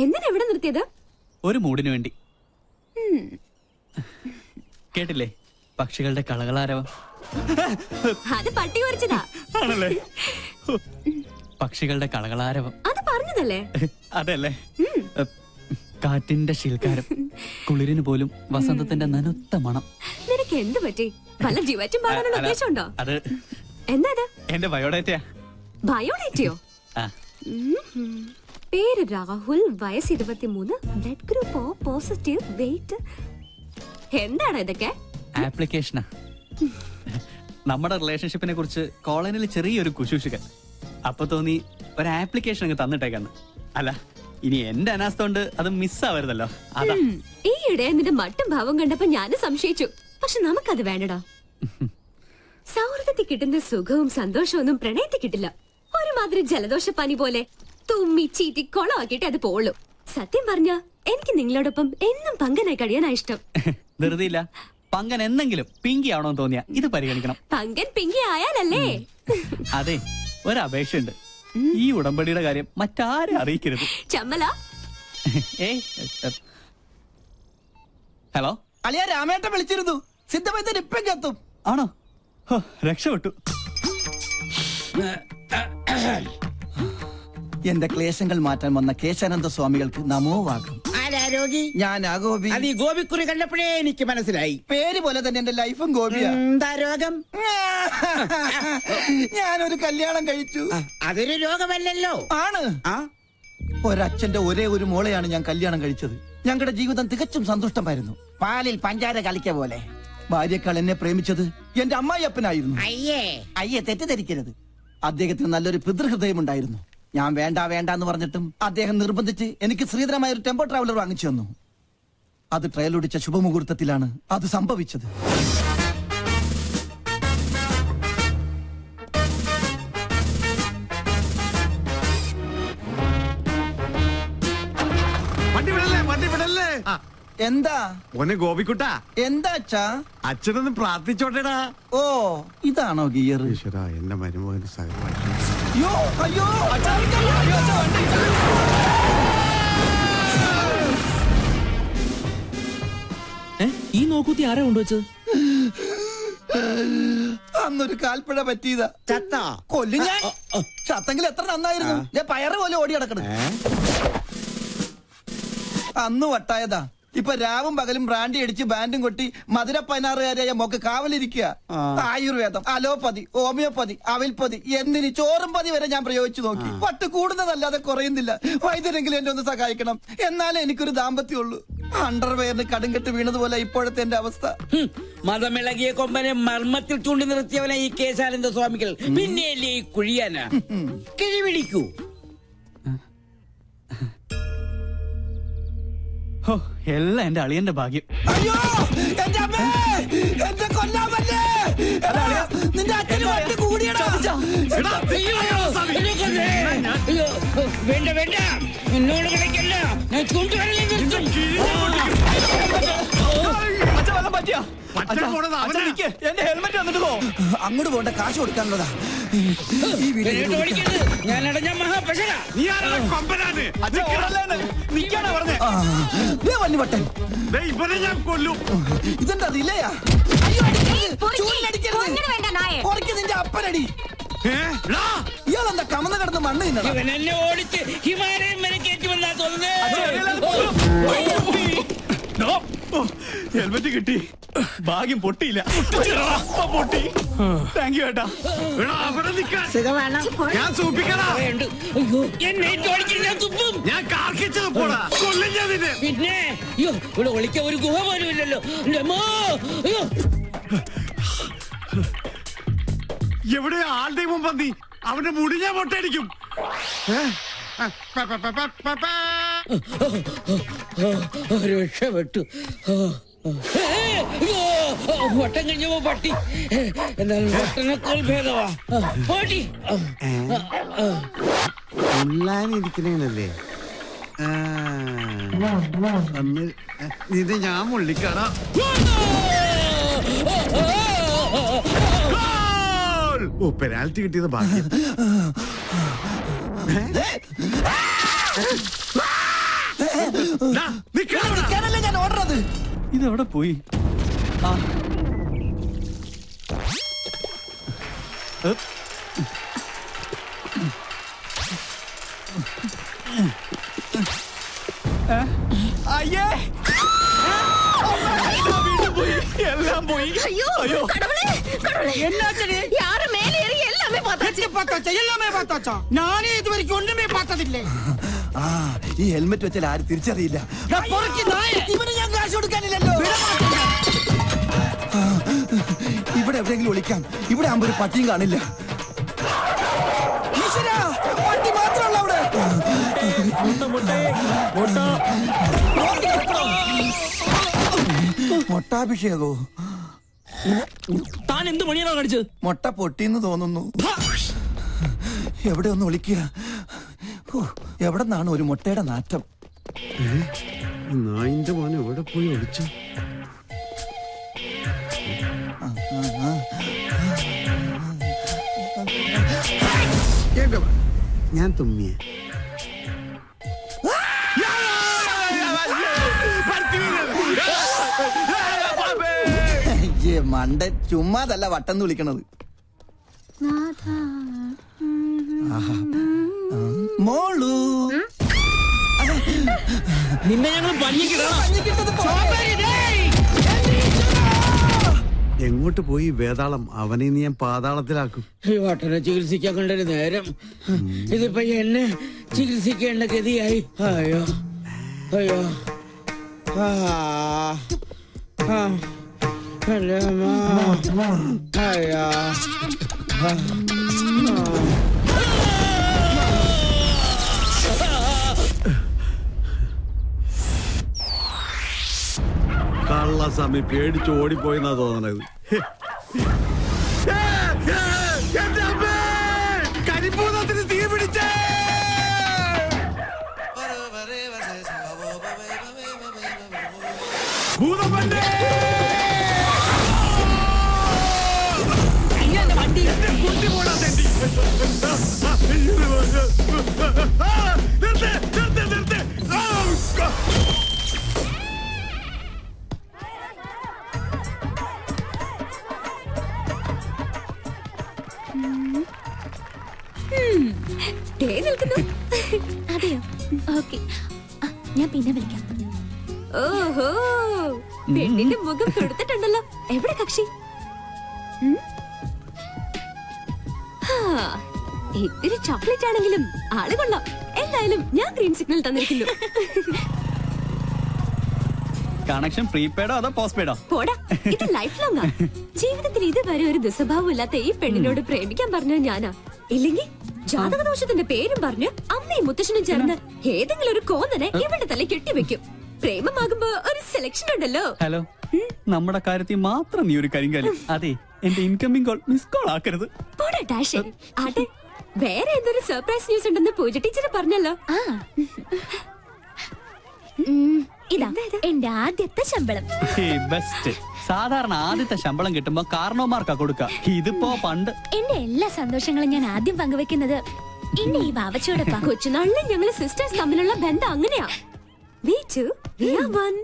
എന്തിനാ ഇവിടെ നിർത്തിയത്? ഒരു മൂടിന് വേണ്ടി. കേട്ടില്ലേ പക്ഷികളുടെ കളകളാരവം? അത് പട്ടി കുറിച്ചതാ. ആണല്ലേ? പക്ഷികളുടെ കളകളാരവം അത് പറഞ്ഞതല്ലേ? അതല്ലേ? കാറ്റിന്റെ ശീൽക്കാരം, കുളിരിന് പോലും വസന്തത്തിന്റെ നനുത്ത മണം. നിനക്ക് എന്ത് പറ്റി? പല ജീവറ്റും പാടാനുള്ള ഉദ്ദേശമുണ്ടോ? അത് എന്താ എന്റെ ബയോഡേറ്റയാ. ബയോഡേറ്റയോ? പേര് രാഹുൽ, വയസ്സ് 23, blood group O positive, weight. എന്താണ് ഇതൊക്കെ? ആപ്ലിക്കേഷനാ. നമ്മുടെ റിലേഷൻഷിപ്പിനെ കുറിച്ച് കോളനിയിൽ ചെറിയൊരു കുശൂഷിക്കൻ. അപ്പൊ തോന്നി ഒരു ആപ്ലിക്കേഷൻ അങ്ങ് തന്നിട്ടേക്കാന്ന്. അല്ല, ഇനി എന്റെ അനാസ്ഥ കൊണ്ട് അത് മിസ്സാവരുതല്ലോ. അതാ. ഈയിടെ നിന്റെ മട്ടും ഭാവം കണ്ടപ്പോ ഞാനും സംശയിച്ചു. പക്ഷെ നമുക്കത് വേണ്ടടാ. സൗഹൃദത്തിൽ കിട്ടുന്ന സുഖവും സന്തോഷവും ഒന്നും പ്രണയത്തിൽ കിട്ടില്ല. ഒരുമാതിരി ജലദോഷ പനി പോലെ തുമ്മി ചീറ്റി കൊളമാക്കിയിട്ട് അത് പോളൂ. സത്യം പറഞ്ഞ എനിക്ക് നിങ്ങളോടൊപ്പം എന്നും പങ്കനായി കഴിയാനാ ഇഷ്ടം. ധൃതിയില്ല. പങ്കൻ എന്തെങ്കിലും പിങ്കി ആവണമെന്ന് തോന്നിയാ ഇത് പരിഗണിക്കണം. പങ്കൻ പിങ്കി ആയാലല്ലേ? അതെ, ഒരപേക്ഷയുണ്ട്. ഈ ഉടമ്പടിയുടെ കാര്യം മറ്റാരും അറിയിക്കരുത്. ചമ്മല. ഹലോ, അളിയ രാമേട്ടൻ വിളിച്ചിരുന്നു. സിദ്ധമൈതൻ ഇപ്പം എത്തും. ആണോ? രക്ഷപ്പെട്ടു. എന്റെ ക്ലേശങ്ങൾ മാറ്റാൻ വന്ന കേശാനന്ദ സ്വാമികൾക്ക് നമോവാകും. ഞാൻ ഗോപി. അത് ഈ ഗോപിക്കുറി കണ്ടപ്പോഴേ എനിക്ക് മനസ്സിലായി. പേര് പോലെ തന്നെ എന്റെ ലൈഫും ഗോപിയാ. എന്താ രോഗം? ഞാനൊരു കല്യാണം കഴിച്ചു. അതൊരു രോഗമല്ലല്ലോ. ആണ്. ഒരച്ഛന്റെ ഒരേ ഒരു മോളെയാണ് ഞാൻ കല്യാണം കഴിച്ചത്. ഞങ്ങളുടെ ജീവിതം തികച്ചും സന്തുഷ്ടമായിരുന്നു. പാലിൽ പഞ്ചാര കളിക്ക പോലെ. ഭാര്യക്കാൾ എന്നെ പ്രേമിച്ചത് എന്റെ അമ്മായിയപ്പനായിരുന്നു. അയ്യേ തെറ്റിദ്ധരിക്കരുത്. അദ്ദേഹത്തിന് നല്ലൊരു പിതൃഹൃദയമുണ്ടായിരുന്നു. ഞാൻ വേണ്ട വേണ്ട എന്ന് പറഞ്ഞിട്ടും അദ്ദേഹം നിർബന്ധിച്ച് എനിക്ക് ശ്രീധരമായ ഒരു ടെമ്പോ ട്രാവലർ വാങ്ങിച്ചു തന്നു. അത് ട്രയലൊടിച്ച ശുഭമുഹൂർത്തത്തിലാണ് അത് സംഭവിച്ചത്. എന്താ ഗോപിക്കുട്ട? എന്താ അച്ഛാ? അച്ഛനൊന്ന് പ്രാർത്ഥിച്ചോട്ടേടാ. ഓ, ഇതാണോ ഗിയർ? എന്റെ മരുമോന് സഹമായി. ഈ നോക്കൂത്തി ആരാ കൊണ്ടുവച്ചത്? അന്നൊരു കാൽപ്പഴ പറ്റിയതാ. ചത്താ? കൊല്ലു ഞാൻ. ചത്തെങ്കിൽ എത്ര നന്നായിരുന്നു. ഞാൻ പയറ് പോലെ ഓടി നടക്കണം. അന്ന് വട്ടായതാ. ഇപ്പൊ രാവും പകലും ബ്രാൻഡി അടിച്ച് ബാൻഡും കൊട്ടി മധുര 16-കാരിയായ മോക്ക് കാവലിരിക്കുക. ആയുർവേദം, അലോപ്പതി, ഹോമിയോപ്പതി, അവിൽപ്പതി, എന്തിന് ചോറും പതി വരെ ഞാൻ പ്രയോഗിച്ചു നോക്കി. പട്ട് കൂടുന്നതല്ലാതെ കുറയുന്നില്ല. വൈദ്യരെങ്കിലും എന്നെ ഒന്ന് സഹായിക്കണം. എന്നാലേ എനിക്കൊരു ദാമ്പത്യമുള്ളൂ. അണ്ടർവെയറിന് കടുങ്കെട്ട് വീണതുപോലെ ഇപ്പോഴത്തെ എന്റെ അവസ്ഥ. മതമിളകിയ കൊമ്പനെ മർമ്മത്തിൽ ചൂണ്ടി നിർത്തിയവനെ ഈ കേശാനന്ദ സ്വാമികൾ. പിന്നെയല്ലേ ഈ കുഴിയാന കിഴിപിടിക്കൂ. എല്ലാം എന്റെ അളിയന്റെ ഭാഗ്യം. അയ്യോ, എന്റെ അമ്മേ, എന്റെ കൊല്ലാമല്ലേ. നിന്റെ അച്ഛന് വണ്ടി കൂടിയടാ. വേണ്ട വേണ്ട, എന്നോട് കളിക്കല്ല. എന്റെ ഹെൽമെറ്റ് വന്നിട്ട് പോ. അങ്ങോട്ട് പോണ്ട, കാശ് കൊടുക്കാനുള്ളതാ. ഈ ഞാൻ അടഞ്ഞ മഹാപശക. വല്ലിവട്ടൻ ഇവനെ ഞാൻ കൊല്ലും. ഇതെന്താ റിലയാ? നിന്റെ അപ്പനടി. ഇയാളെന്താ കമന്ന് കിടന്ന് മണ്ണ് തിന്നണം. ഇവൻ എന്നെ ഓടിച്ച് ഹിമാലയം വരെ കയറ്റി വന്നാ തോന്നുന്നേ. ഹെൽമെറ്റ് കിട്ടി. ഭാഗ്യം പൊട്ടിയില്ല. പൊട്ടി. താങ്ക് യു ഏട്ടാ. ഞാൻ സൂപ്പിക്കടാ. എന്നെ ഓടിച്ചിട്ട് ഞാൻ തുപ്പും. ഞാൻ കാർക്കിച്ചത് പോടാ. കൊല്ലും ഞാൻ നിന്നെ. പിന്നെ ഇവിടെ ഒളിക്കാൻ ഒരു ഗുഹ പോലും ഇല്ലല്ലോ. എവിടെ ആളുടെ മുമ്പ് നീ അവന്റെ മുടി ഞാൻ പൊട്ടടിക്കും. രക്ഷപ്പെട്ടു. വട്ടം കഴിഞ്ഞപ്പോ പട്ടി. എന്നാലും വട്ടനേക്കാൾ ഭേദവാ പട്ടി. ഉള്ളാനിരിക്കണേനല്ലേ ഇത് ഞാൻ മുള്ളിക്കാടാ. ഓ, പെനാൽറ്റി കിട്ടിയത് ഭാഗ്യം. നിൽക്കാനല്ലേ ഞാൻ ഓർഡറത്. ഇതെവിടെ പോയി? ആ അയ്യേ, എല്ലാം പോയി. ஐயோ கடவுளே கடவுளே என்னாச்சு? யாரு மேல ஏறி எல்லாமே பார்த்தாச்சு. பார்த்தாச்சா? எல்லாமே பார்த்தாச்சா? நானே இது வரைக்கும் ஒண்ணுமே பார்த்ததில்லை. ആ ഈ ഹെൽമെറ്റ് വെച്ചാൽ ആരും തിരിച്ചറിയില്ല. ഇവന് ഞാൻ കാശ് കൊടുക്കാനില്ലല്ലോ. ഇവിടെ എവിടെയെങ്കിലും ഒളിക്കാം. ഇവിടെ ആകുമ്പോ ഒരു പട്ടിയും കാണില്ല. ഈശ്വരാ, പട്ടി മാത്രമല്ല അവിടെ. മൊട്ടാഭിഷേകോ? താൻ എന്ത് മണിയാണോ കാണിച്ചത്? മൊട്ട പൊട്ടിന്ന് തോന്നുന്നു. എവിടെ ഒന്ന് ഒളിക്കുക? എവിടെ നിന്നാണ് ഒരു മുട്ടയുടെ നാറ്റം? നായിന്റെ മോനെ എവിടെ പോയി ഒളിച്ചു? ഞാൻ തുമ്മിയ മണ്ടൻ ചുമ്മാതല്ല വട്ടം വിളിക്കണത്. മോളു നിന്നെ ഞങ്ങൾ എങ്ങോട്ട് പോയി വേതാളം? അവനെ നീ ഞാൻ പാതാളത്തിലാക്കും. ഈ വട്ടനെ ചികിത്സിക്കാൻ കണ്ടൊരു നേരം. ഇതിപ്പോ എന്നെ ചികിത്സിക്കേണ്ട ഗതിയായി. അയ്യോ അയ്യോ ആ ആ അയ്യോ കള്ളസ്വാമി പേടിച്ച് ഓടിപ്പോയെന്നാ തോന്നണത്. കരിപ്പൂതത്തിന് തീ പിടിച്ചേ. ഭൂതപ്പന്റെ കുട്ടി പോടാ തെണ്ടി. നിർത്ത് നിർത്ത് നിർത്ത്. അതെയോ? ഓക്കെ, ഞാൻ പിന്നെ വിളിക്കാം. ഓഹോ, പെണ്ണിന്റെ മുഖം കൊടുത്തിട്ടുണ്ടല്ലോ. എവിടെ കക്ഷി? ഇത്തിരി ചോക്ലേറ്റ് ആണെങ്കിലും ആള് കൊള്ളാം. എന്തായാലും ഞാൻ ഗ്രീൻ സിഗ്നൽ തന്നിരിക്കുന്നു. കണക്ഷൻ പ്രീപെയ്ഡോ അതോ പോസ്റ്റ് പെയ്ഡോ? പോടാ, ഇത് ലൈഫ് ലോങ് ആ. ജീവിതത്തിൽ ഇതുവരെ ഒരു ദുസ്വഭാവം ഇല്ലാത്ത ഈ പെണ്ണിനോട് പ്രേമിക്കാൻ പറഞ്ഞത് ഞാനാ. ഇല്ലെങ്കിൽ ജാതകദോഷത്തിന്റെ പേരും പറഞ്ഞ് അമ്മയും മുത്തശ്ശനും ചേർന്ന് ഏതെങ്കിലും ഒരു കോന്നനെ ഇവളുടെ തല കെട്ടിവെക്കും. പ്രേമമാകുമ്പോ ഒരു സെലക്ഷൻ ഉണ്ടല്ലോ. ഹലോ, നമ്മുടെ കാര്യത്തിൽ മാത്രം നീ ഒരു കരിങ്കാലി. അതെ, എന്റെ ഇൻകമിംഗ് കോൾ മിസ് കോൾ ആക്കരുത്. പോടാ ഡാഷ്. അതെ, വേറെ എന്തൊരു സർപ്രൈസ് ന്യൂസ് ഉണ്ടെന്ന് പൂജ ടീച്ചർ പറഞ്ഞല്ലോ. ഇതാ എന്റെ ആദ്യത്തെ ശമ്പളം. ബെസ്റ്റ്. സാധാരണ ആദ്യത്തെ ശമ്പളം കിട്ടുമ്പോ കാരണവന്മാർക്കാ കൊടുക്ക. ഇതിപ്പോ പണ്ട്. എന്റെ എല്ലാ സന്തോഷങ്ങളും ഞാൻ ആദ്യം പങ്കുവെക്കുന്നത് എന്റെ ഈ വാവച്ചോടൊപ്പം. കൊച്ചുനാളിലെ ഞങ്ങള് സിസ്റ്റേഴ്സ് തമ്മിലുള്ള ബന്ധം അങ്ങനെയാ. We two, we are one.